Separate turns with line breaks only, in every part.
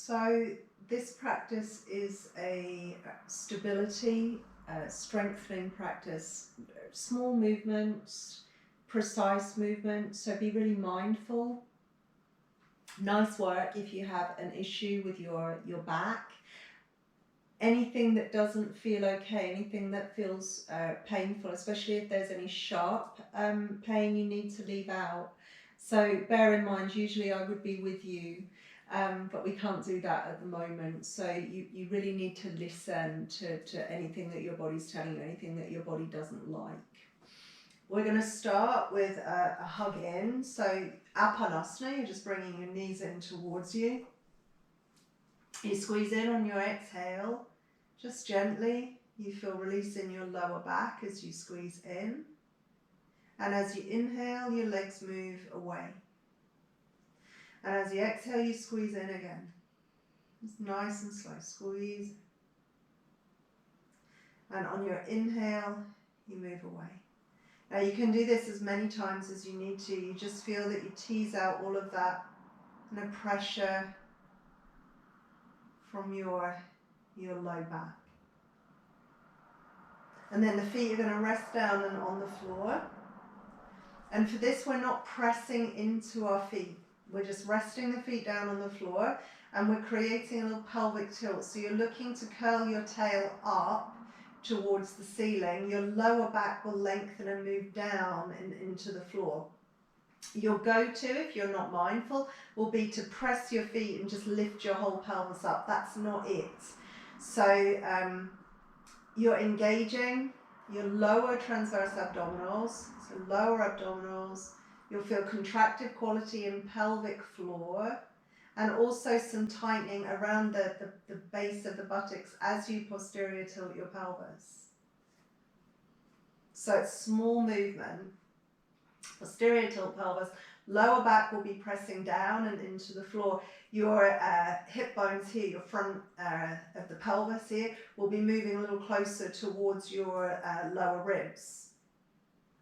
So this practice is a stability, strengthening practice. Small movements, precise movements, so be really mindful. Nice work if you have an issue with your back. Anything that doesn't feel okay, anything that feels painful, especially if there's any sharp pain, you need to leave out. So bear in mind, usually I would be with you, but we can't do that at the moment. So you really need to listen to anything that your body's telling you, anything that your body doesn't like. We're going to start with a hug in. So Apanasana, you're just bringing your knees in towards you. You squeeze in on your exhale, just gently. You feel release in your lower back as you squeeze in. And as you inhale, your legs move away. And as you exhale, you squeeze in again. Just nice and slow, squeeze. And on your inhale, you move away. Now you can do this as many times as you need to. You just feel that you tease out all of that kind of pressure from your low back. And then the feet are going to rest down and on the floor. And for this, we're not pressing into our feet. We're just resting the feet down on the floor, and we're creating a little pelvic tilt. So you're looking to curl your tail up towards the ceiling. Your lower back will lengthen and move down into the floor. Your go-to, if you're not mindful, will be to press your feet and just lift your whole pelvis up. That's not it. So you're engaging your lower transverse abdominals, so lower abdominals. You'll feel contractive quality in pelvic floor, and also some tightening around the base of the buttocks as you posterior tilt your pelvis. So it's small movement. Posterior tilt pelvis, lower back will be pressing down and into the floor. Your hip bones here, your front of the pelvis here, will be moving a little closer towards your lower ribs.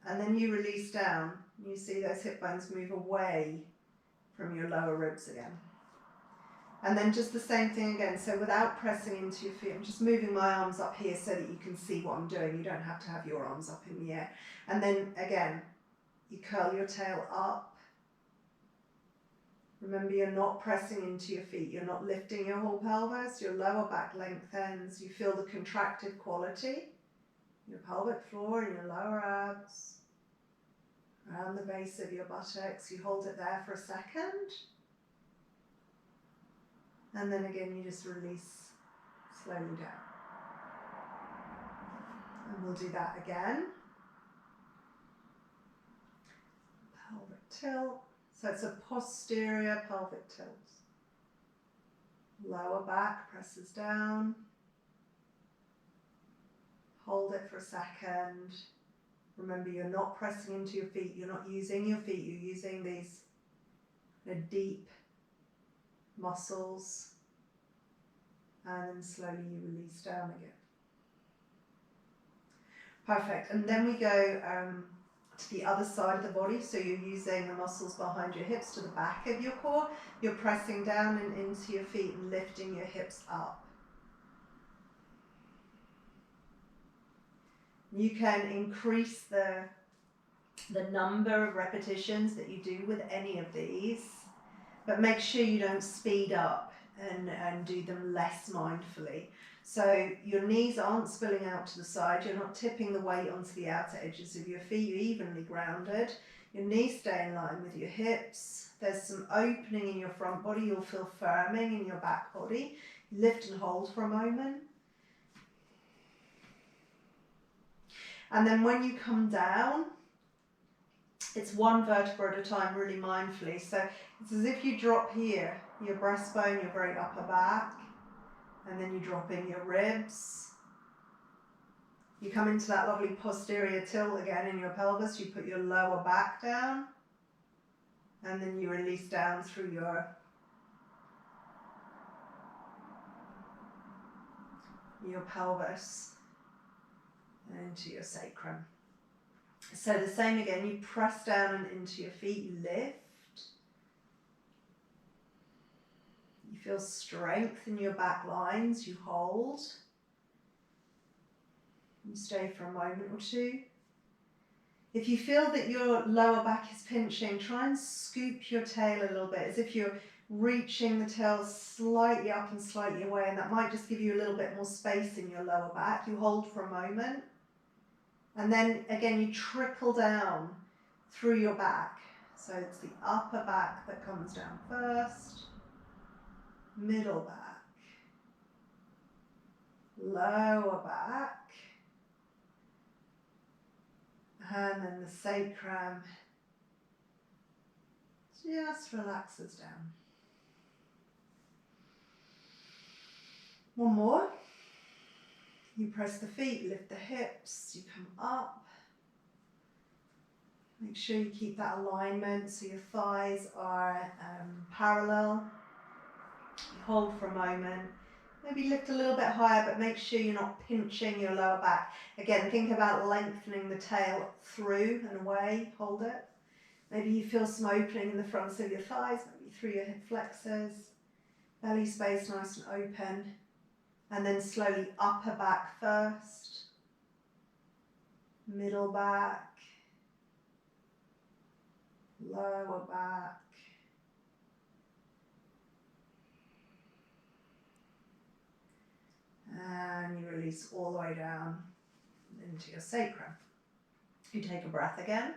And then you release down. You see those hip bones move away from your lower ribs again. And then just the same thing again. So without pressing into your feet, I'm just moving my arms up here so that you can see what I'm doing. You don't have to have your arms up in the air. And then again, you curl your tail up. Remember, you're not pressing into your feet. You're not lifting your whole pelvis. Your lower back lengthens. You feel the contracted quality. Your pelvic floor and your lower abs. Around the base of your buttocks. You hold it there for a second. And then again, you just release slowly down. And we'll do that again. Pelvic tilt. So it's a posterior pelvic tilt. Lower back presses down. Hold it for a second. Remember, you're not pressing into your feet. You're not using your feet. You're using these deep muscles. And then slowly you release down again. Perfect. And then we go to the other side of the body. So you're using the muscles behind your hips to the back of your core. You're pressing down and into your feet and lifting your hips up. You can increase the number of repetitions that you do with any of these, but make sure you don't speed up and do them less mindfully. So your knees aren't spilling out to the side, you're not tipping the weight onto the outer edges of your feet, you're evenly grounded. Your knees stay in line with your hips. There's some opening in your front body, you'll feel firming in your back body. Lift and hold for a moment. And then when you come down, it's one vertebra at a time, really mindfully. So it's as if you drop here, your breastbone, your very upper back, and then you drop in your ribs. You come into that lovely posterior tilt again in your pelvis. You put your lower back down, and then you release down through your pelvis and into your sacrum. So the same again, you press down and into your feet, you lift. You feel strength in your back lines, you hold. You stay for a moment or two. If you feel that your lower back is pinching, try and scoop your tail a little bit, as if you're reaching the tail slightly up and slightly away, and that might just give you a little bit more space in your lower back. You hold for a moment, and then again you trickle down through your back. So it's the upper back that comes down first, middle back, lower back, and then the sacrum just relaxes down. One more. You press the feet, lift the hips, you come up. Make sure you keep that alignment so your thighs are parallel. You hold for a moment. Maybe lift a little bit higher, but make sure you're not pinching your lower back. Again, think about lengthening the tail through and away. Hold it. Maybe you feel some opening in the fronts of your thighs, maybe through your hip flexors. Belly space nice and open. And then slowly upper back first. Middle back. Lower back. And you release all the way down into your sacrum. You take a breath again.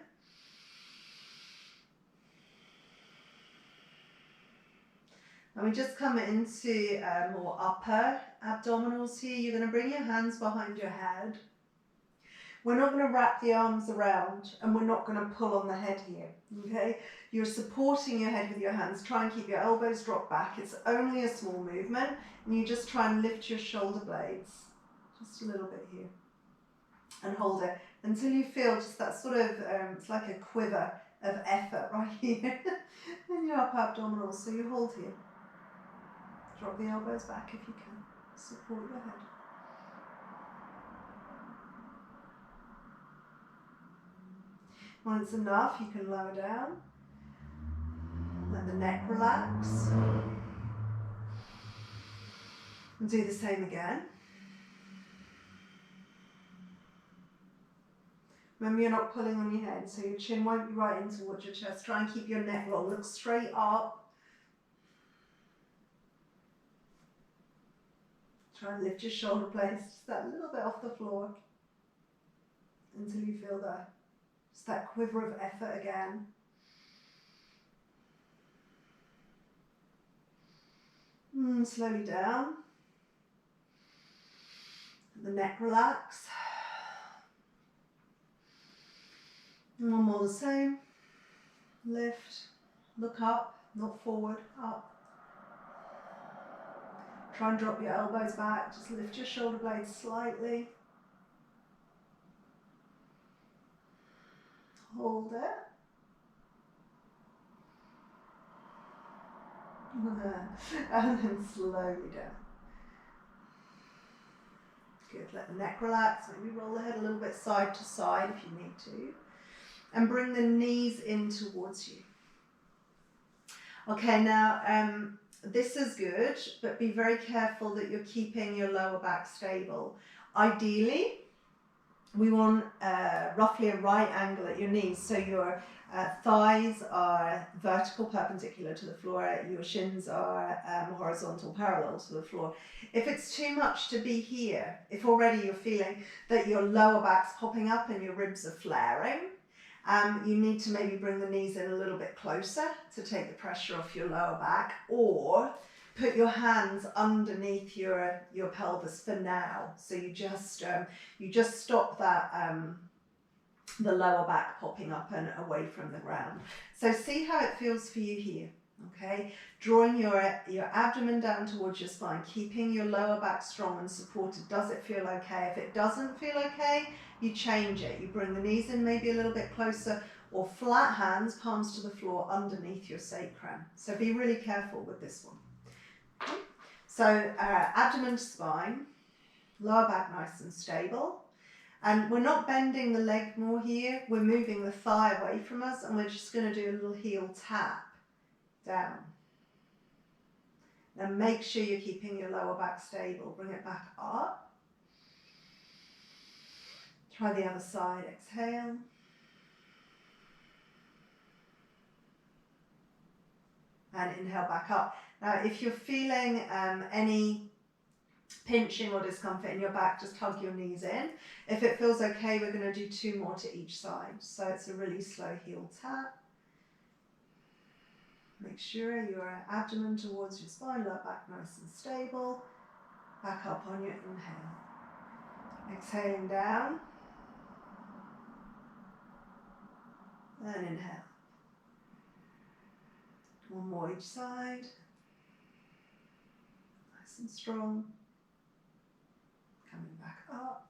And we just come into more upper abdominals here. You're going to bring your hands behind your head. We're not going to wrap the arms around, and we're not going to pull on the head here, okay? You're supporting your head with your hands. Try and keep your elbows dropped back. It's only a small movement, and you just try and lift your shoulder blades just a little bit here and hold it until you feel just that sort of, it's like a quiver of effort right here in your upper abdominals. So you hold here. Drop the elbows back if you can. Support your head. When it's enough, you can lower down. Let the neck relax. And do the same again. Remember, you're not pulling on your head, so your chin won't be right in towards your chest. Try and keep your neck roll. Look straight up. Try and lift your shoulder blades just that little bit off the floor until you feel that. Just that quiver of effort again. Slowly down. The neck relax. And one more the same. Lift. Look up, not forward, up. Try and drop your elbows back. Just lift your shoulder blades slightly. Hold it. And then slowly down. Good. Let the neck relax. Maybe roll the head a little bit side to side if you need to. And bring the knees in towards you. Okay, now this is good, but be very careful that you're keeping your lower back stable. Ideally, we want roughly a right angle at your knees, so your thighs are vertical, perpendicular to the floor, your shins are horizontal, parallel to the floor. If it's too much to be here, if already you're feeling that your lower back's popping up and your ribs are flaring, you need to maybe bring the knees in a little bit closer to take the pressure off your lower back, or put your hands underneath your pelvis for now. So you just stop that the lower back popping up and away from the ground. So see how it feels for you here. Okay, drawing your abdomen down towards your spine, keeping your lower back strong and supported. Does it feel okay? If it doesn't feel okay, you change it. You bring the knees in maybe a little bit closer, or flat hands, palms to the floor underneath your sacrum. So be really careful with this one. Okay. So abdomen to spine, lower back nice and stable. And we're not bending the leg more here. We're moving the thigh away from us, and we're just going to do a little heel tap down. Then make sure you're keeping your lower back stable. Bring it back up. Try the other side. Exhale. And inhale back up. Now, if you're feeling any pinching or discomfort in your back, just hug your knees in. If it feels okay, we're going to do 2 more to each side. So it's a really slow heel tap. Make sure your abdomen towards your spine, lower back nice and stable. Back up on your inhale. Exhaling down. And inhale. 1 more each side. Nice and strong. Coming back up.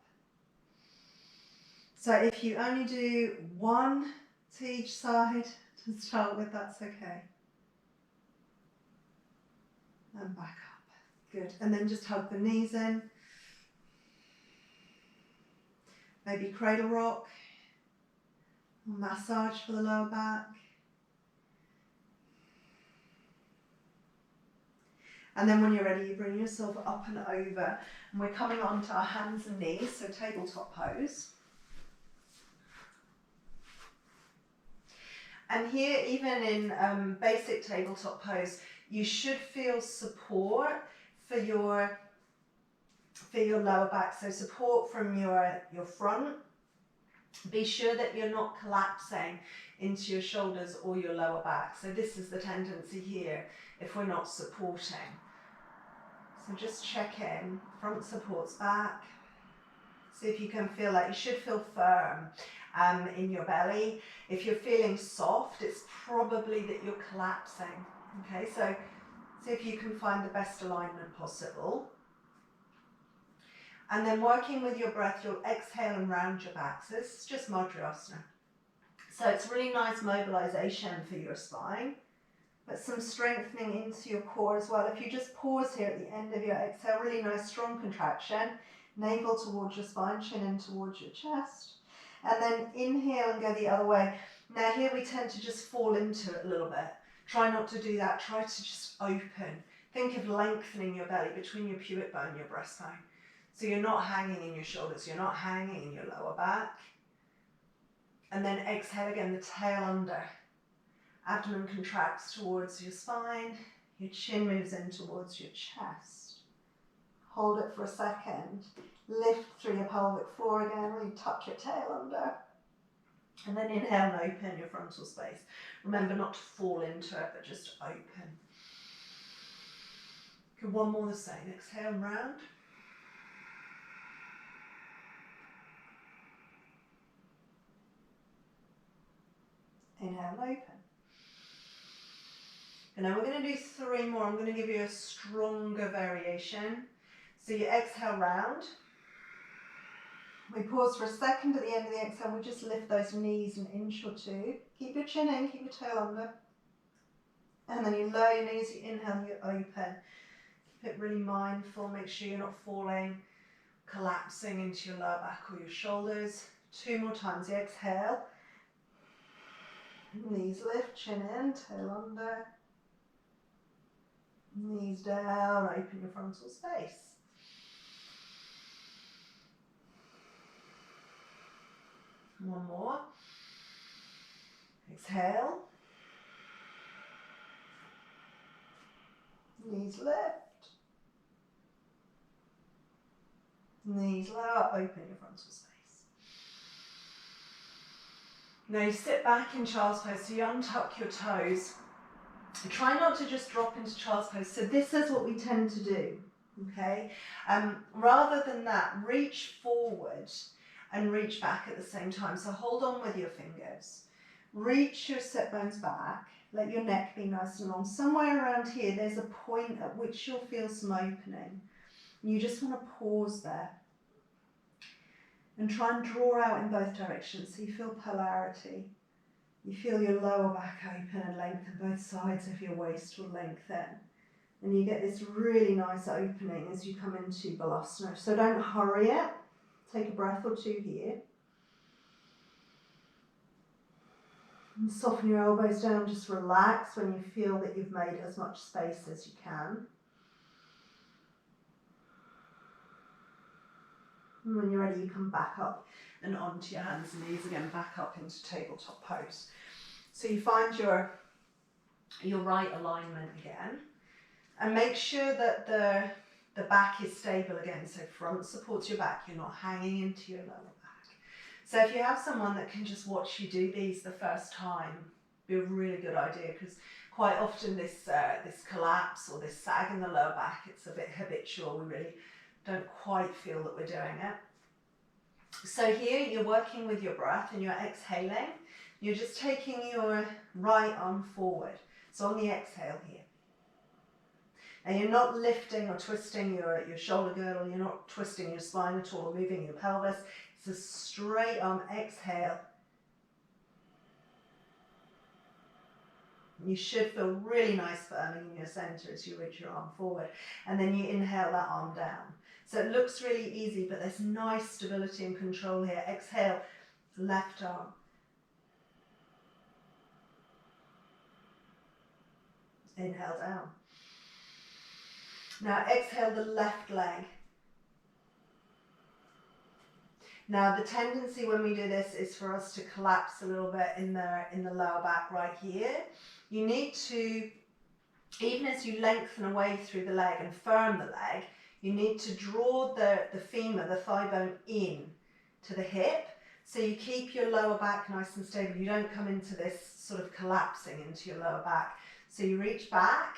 So if you only do 1 to each side to start with, that's okay. And back up. Good. And then just hug the knees in. Maybe cradle rock. Massage for the lower back. And then when you're ready, you bring yourself up and over. And we're coming onto our hands and knees, so tabletop pose. And here, even in basic tabletop pose, you should feel support for your lower back. So support from your front. Be sure that you're not collapsing into your shoulders or your lower back. So this is the tendency here if we're not supporting. So just check in. Front supports back. See if you can feel like you should feel firm in your belly. If you're feeling soft, it's probably that you're collapsing. Okay, so see if you can find the best alignment possible. And then working with your breath, you'll exhale and round your back. So this is just Madhyasana. So it's really nice mobilization for your spine, but some strengthening into your core as well. If you just pause here at the end of your exhale, really nice strong contraction, navel towards your spine, chin in towards your chest. And then inhale and go the other way. Now here we tend to just fall into it a little bit. Try not to do that. Try to just open. Think of lengthening your belly between your pubic bone and your breastbone. So you're not hanging in your shoulders. You're not hanging in your lower back. And then exhale again, the tail under. Abdomen contracts towards your spine. Your chin moves in towards your chest. Hold it for a second. Lift through your pelvic floor again. Really tuck your tail under. And then inhale and open your frontal space. Remember not to fall into it, but just open. Good, 1 more the same. Exhale and round. Inhale and open. And now we're going to do 3 more. I'm going to give you a stronger variation. So you exhale round. We pause for a second at the end of the exhale. We just lift those knees an inch or 2. Keep your chin in, keep your tail under. And then you lower your knees, you inhale, you open. Keep it really mindful. Make sure you're not falling, collapsing into your lower back or your shoulders. 2 more times. You exhale. Knees lift, chin in, tail under. Knees down, open your frontal space. One more. Exhale. Knees lift. Knees lower, open your frontal space. Now you sit back in child's pose, so you untuck your toes. Try not to just drop into child's pose. So this is what we tend to do, okay? Rather than that, reach forward and reach back at the same time. So hold on with your fingers. Reach your sit bones back. Let your neck be nice and long. Somewhere around here, there's a point at which you'll feel some opening. You just want to pause there. And try and draw out in both directions so you feel polarity. You feel your lower back open and lengthen, both sides of your waist will lengthen. And you get this really nice opening as you come into Balasana. So don't hurry it. Take a breath or 2 here. And soften your elbows down, just relax when you feel that you've made as much space as you can. And when you're ready, you come back up and onto your hands and knees again, back up into tabletop pose. So you find your right alignment again, and make sure that the back is stable again. So front supports your back, you're not hanging into your lower back. So if you have someone that can just watch you do these the first time, be a really good idea, because quite often this collapse or this sag in the lower back, it's a bit habitual. We really don't quite feel that we're doing it. So here you're working with your breath and you're exhaling. You're just taking your right arm forward. So on the exhale here. And you're not lifting or twisting your shoulder girdle, you're not twisting your spine at all, or moving your pelvis. It's a straight arm exhale. You should feel really nice firming in your center as you reach your arm forward. And then you inhale that arm down. So it looks really easy, but there's nice stability and control here. Exhale, left arm. Inhale down. Now exhale the left leg. Now the tendency when we do this is for us to collapse a little bit in the lower back right here. You need to, even as you lengthen away through the leg and firm the leg, you need to draw the femur, the thigh bone, in to the hip. So you keep your lower back nice and stable. You don't come into this sort of collapsing into your lower back. So you reach back,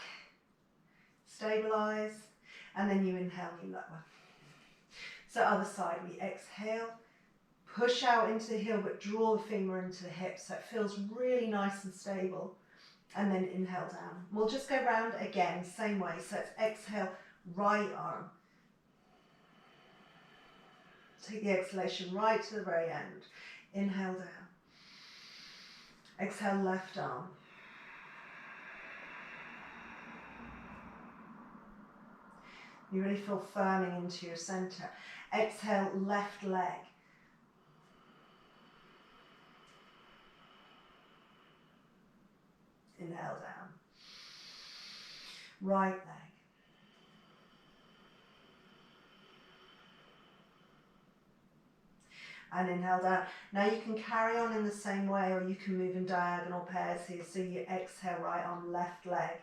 stabilize, and then you inhale, you lower. So other side, we exhale, push out into the heel, but draw the femur into the hip so it feels really nice and stable. And then inhale down. We'll just go round again, same way. So it's exhale, right arm. Take the exhalation right to the very end. Inhale down. Exhale, left arm. You really feel firming into your center. Exhale, left leg. Inhale down. Right leg. And inhale down. Now you can carry on in the same way, or you can move in diagonal pairs here. So you exhale, right arm, left leg.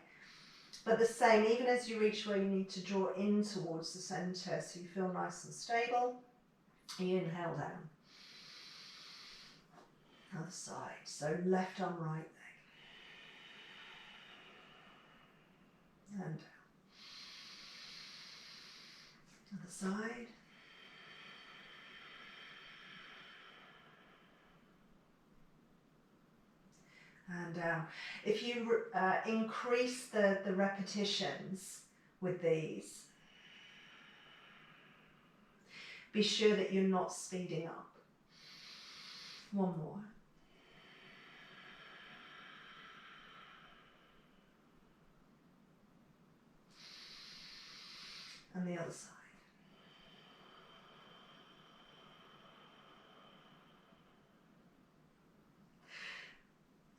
But the same, even as you reach where you need to draw in towards the center, so you feel nice and stable, you inhale down. Other side, so left arm, right leg. And down. Other side. And down. If you increase the repetitions with these, be sure that you're not speeding up. One more. And the other side.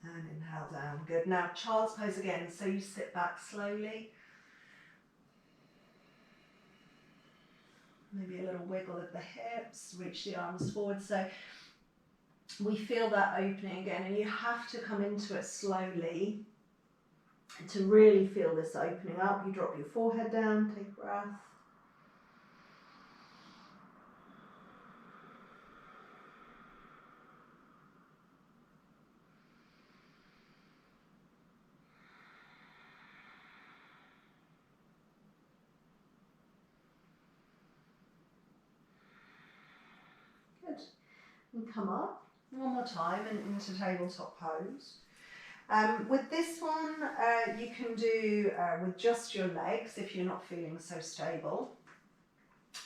And inhale down. Good. Now child's pose again. So you sit back slowly. Maybe a little wiggle of the hips. Reach the arms forward. So we feel that opening again. And you have to come into it slowly to really feel this opening up. You drop your forehead down. Take a breath. And come up one more time and into tabletop pose. With this one, you can do with just your legs if you're not feeling so stable,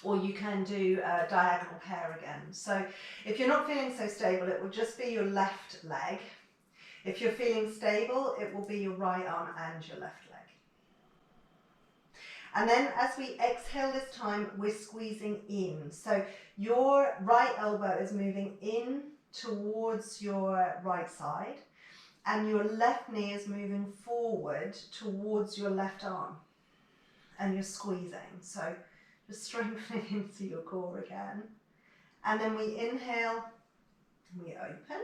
or you can do diagonal pair again. So if you're not feeling so stable, it will just be your left leg. If you're feeling stable, it will be your right arm and your left leg. And then as we exhale this time, we're squeezing in. So your right elbow is moving in towards your right side, and your left knee is moving forward towards your left arm. And you're squeezing. So just strengthening into your core again. And then we inhale, we open.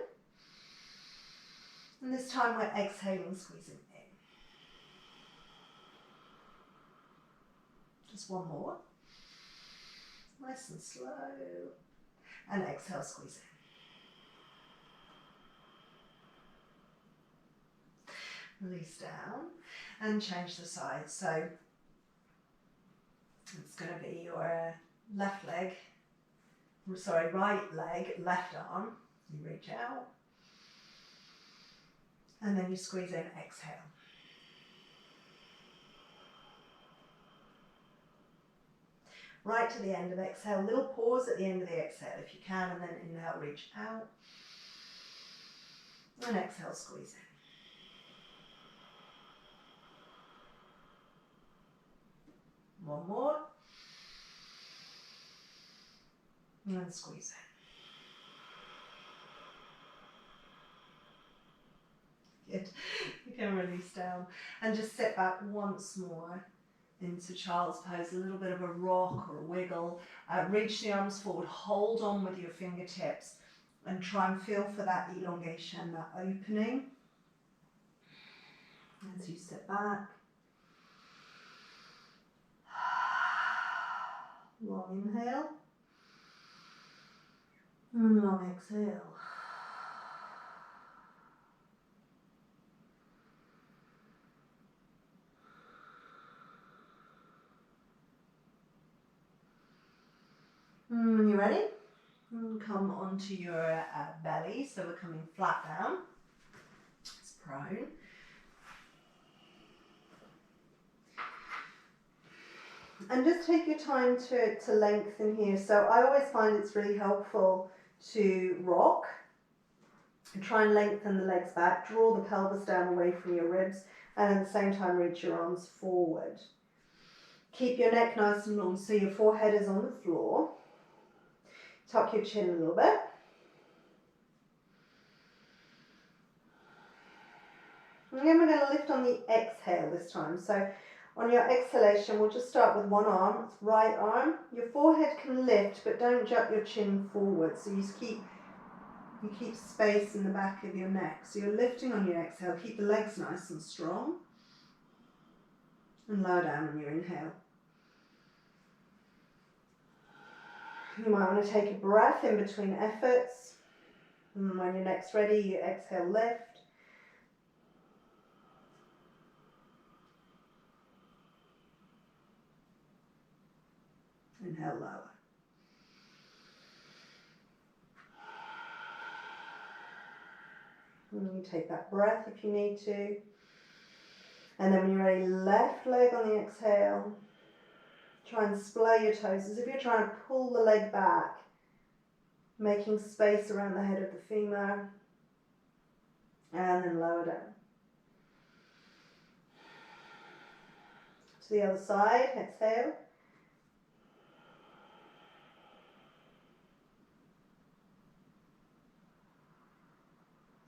And this time we're exhaling, squeezing in. Just one more. Nice and slow. And exhale, squeeze in. Release down and change the side. So it's going to be your left leg, sorry, right leg, left arm. You reach out. And then you squeeze in, exhale. Right to the end of exhale, little pause at the end of the exhale if you can, and then inhale, reach out. And exhale, squeeze in. One more. And squeeze in. Good. You can release down and just sit back once more into child's pose, a little bit of a rock or a wiggle. Reach the arms forward, hold on with your fingertips and try and feel for that elongation, that opening. As you sit back. Long inhale. And long exhale. When you're ready, come onto your belly, so we're coming flat down. It's prone. And just take your time to lengthen here. So I always find it's really helpful to rock and try and lengthen the legs back, draw the pelvis down away from your ribs, and at the same time reach your arms forward. Keep your neck nice and long so your forehead is on the floor. Tuck your chin a little bit. And then we're going to lift on the exhale this time. So on your exhalation, we'll just start with one arm, it's right arm. Your forehead can lift, but don't jut your chin forward. So you keep space in the back of your neck. So you're lifting on your exhale. Keep the legs nice and strong. And lower down on your inhale. You might want to take a breath in between efforts. And when you're next ready, you exhale, lift. Inhale, lower. And you take that breath if you need to. And then when you're ready, left leg on the exhale. Try and splay your toes as if you're trying to pull the leg back, making space around the head of the femur, and then lower down. To the other side, exhale.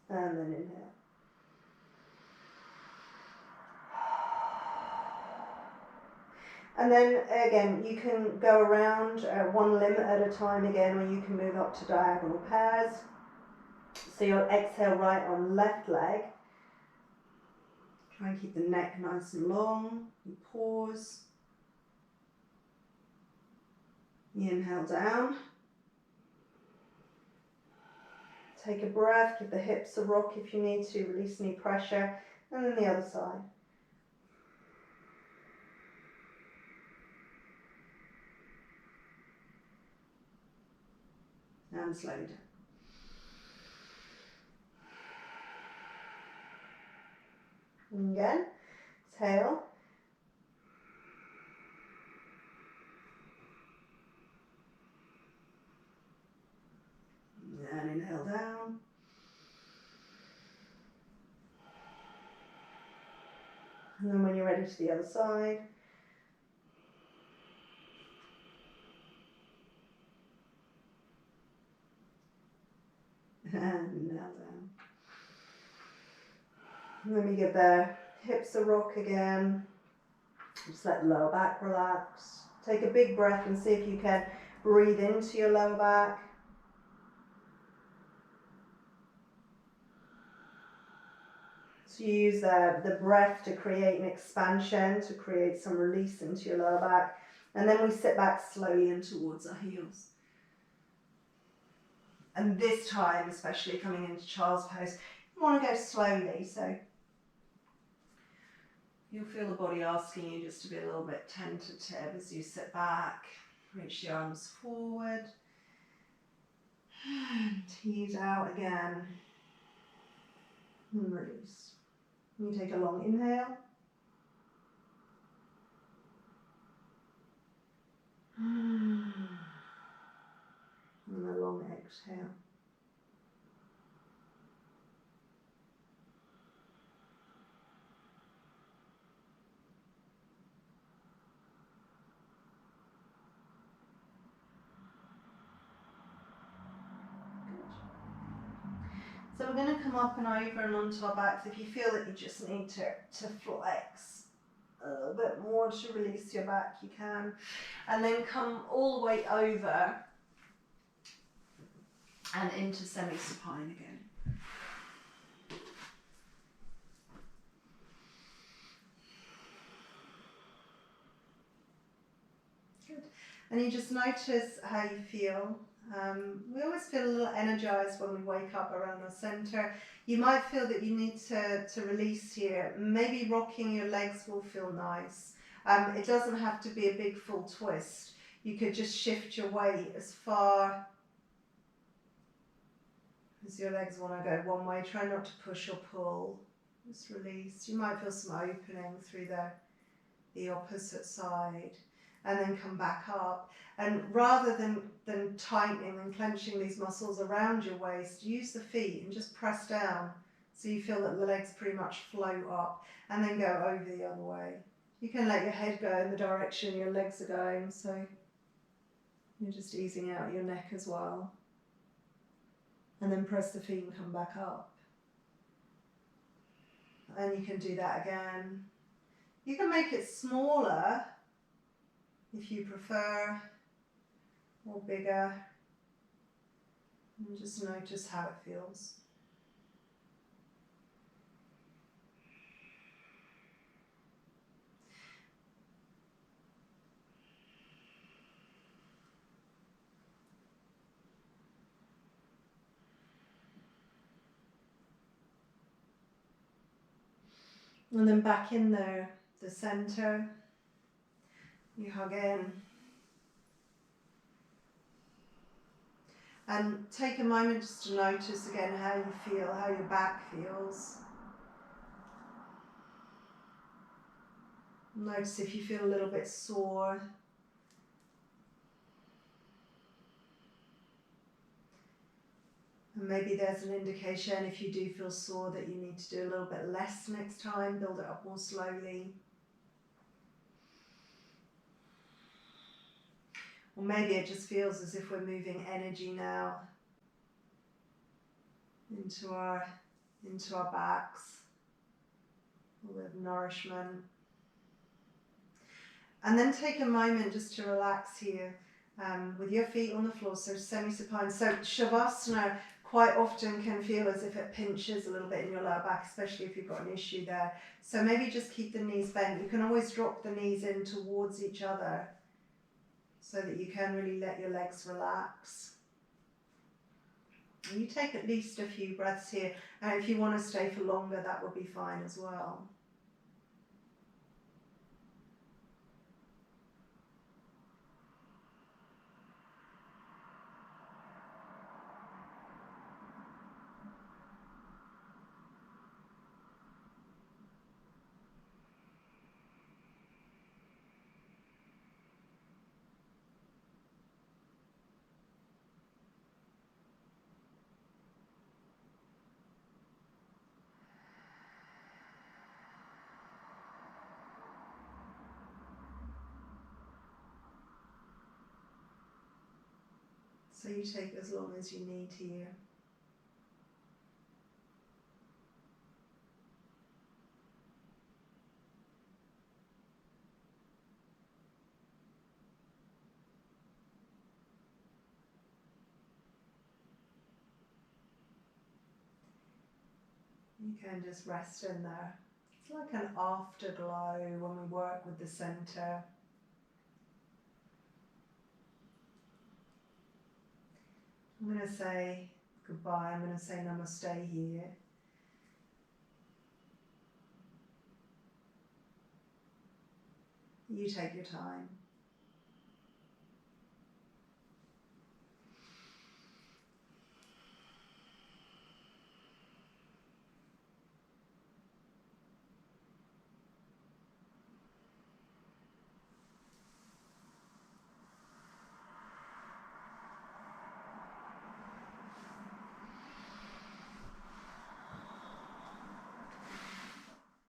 And then inhale. And then again, you can go around one limb at a time again, or you can move up to diagonal pairs. So you'll exhale right on left leg. Try and keep the neck nice and long. You pause. You inhale down. Take a breath, give the hips a rock if you need to, release any pressure. And then the other side. And slow down. And again, exhale. And inhale down. And then when you're ready to the other side. And inhale down. And then we give the hips a rock again. Just let the lower back relax. Take a big breath and see if you can breathe into your lower back.
So you use the breath to create an expansion, to create some release into your lower back. And then we sit back slowly and towards our heels. And this time, especially coming into child's pose, you want to go slowly. So you'll feel the body asking you just to be a little bit tentative as you sit back. Reach the arms forward. And tease out again. And release. You take a long inhale. And a long exhale. So we're going to come up and over and onto our backs. If you feel that you just need to flex a little bit more to release your back, you can. And then come all the way over and into semi-supine again. Good. And you just notice how you feel. We always feel a little energized when we wake up around the center. You might feel that you need to release here. Maybe rocking your legs will feel nice. It doesn't have to be a big full twist. You could just shift your weight as far as your legs want to go one way. Try not to push or pull. Just release. You might feel some opening through the opposite side. And then come back up. And rather than tightening and clenching these muscles around your waist, use the feet and just press down so you feel that the legs pretty much float up, and then go over the other way. You can let your head go in the direction your legs are going, so you're just easing out your neck as well. And then press the feet and come back up. And you can do that again. You can make it smaller if you prefer, or bigger, and just notice how it feels. And then back in there, the center, you hug in. And take a moment just to notice again how you feel, how your back feels. Notice if you feel a little bit sore. And maybe there's an indication if you do feel sore that you need to do a little bit less next time, build it up more slowly. Or maybe it just feels as if we're moving energy now into our backs, a little bit of nourishment. And then take a moment just to relax here with your feet on the floor, so semi-supine. So Shavasana quite often can feel as if it pinches a little bit in your lower back, especially if you've got an issue there. So maybe just keep the knees bent. You can always drop the knees in towards each other so that you can really let your legs relax. And you take at least a few breaths here, and if you want to stay for longer, that would be fine as well. So you take as long as you need here. You can just rest in there. It's like an afterglow when we work with the center. I'm going to say goodbye. I'm going to say namaste here. You take your time.